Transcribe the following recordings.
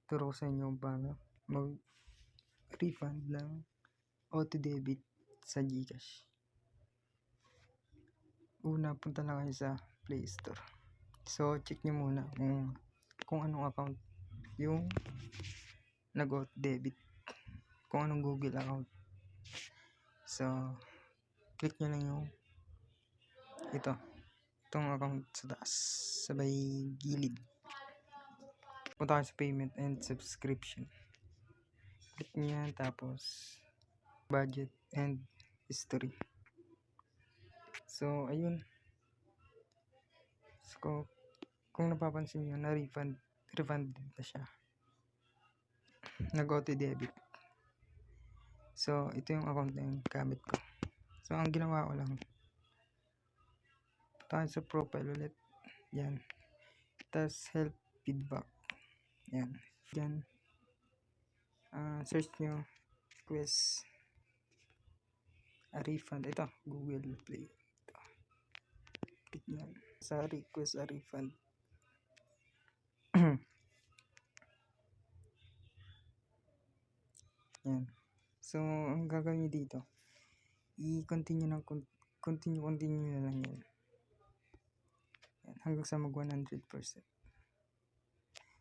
Turo ko sa inyo kung paano mag-refund ng auto debit sa GCash. Una, punta na kayo sa Play Store. So check nyo muna kung anong account yung nag-auto debit, kung anong Google account. So click nyo lang yung itong account sa taas, sa may gilid. Punta kayo sa payment and subscription. Click nyo yan, tapos budget and history. So ayun. So kung napapansin nyo, refunded na siya. Nag-auto debit. So ito yung account na yung gamit ko. So ang ginawa ko lang, punta sa profile ulit. Yan. Tapos help feedback. Yan. Yan. Search nyo request a refund. Ito, Google Play. Ito. Click nyo sa request a refund. Yan. So ang gagawin nyo dito, i-continue na lang yan. Yan, hanggang sa mag 100%.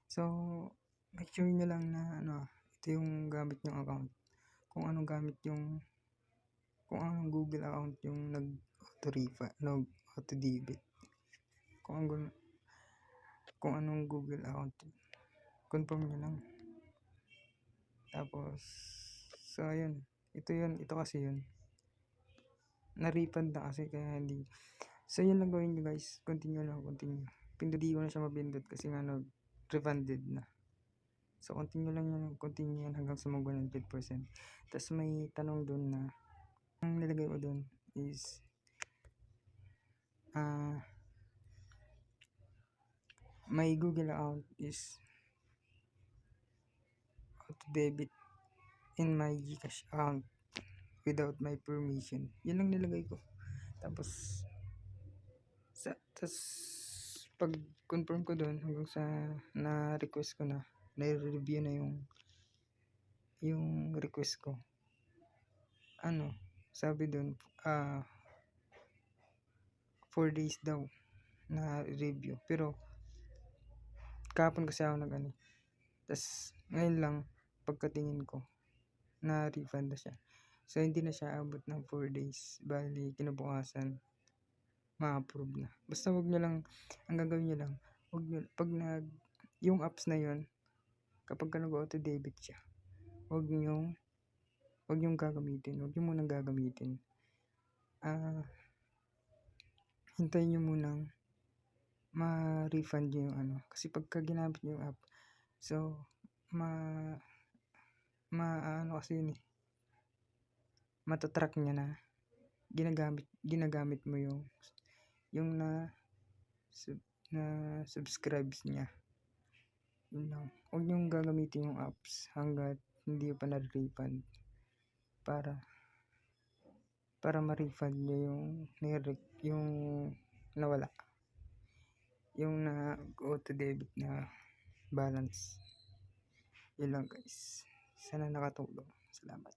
So make sure nyo lang na ito yung gamit yung account. Kung anong Google account yung auto debit. Kung anong Google account, confirm nyo lang. Tapos so ayun, ito kasi yun, na-refund na kasi, kaya hindi. So yun lang gawin nyo guys, continue. Pindudi ko na siya mapindot kasi nga refunded na. So continue yan hanggang sa mag 100%. Tapos may tanong dun na, ang nilagay ko dun is my Google account is auto debit in my GCash account without my permission. Yun lang nilagay ko. Tapos pag confirm ko dun, hanggang sa na-request ko na, na-review na yung request ko, sabi dun 4 days daw na review. Pero kahapon kasi ako tas ngayon lang pagkatingin ko, na refund na siya. So hindi na siya abot ng 4 days, bali kinabukasan ma-approve na. Basta wag nyo lang, ang gagawin nyo lang, pag yung apps na yon, kapag nag-auto debit siya, wag nyo munang gagamitin. Hintayin nyo munang ma-refund nyo yung kasi pagka ginamit nyo yung app, so kasi yun matatrack niya na ginagamit mo yung na subscribes niya. Yun lang. Huwag niyong gagamitin yung apps hanggat hindi pa na-refund, para ma-refund niyo yung nawala, yung na auto debit na balance. Yun lang guys. Sana nakatulong. Salamat.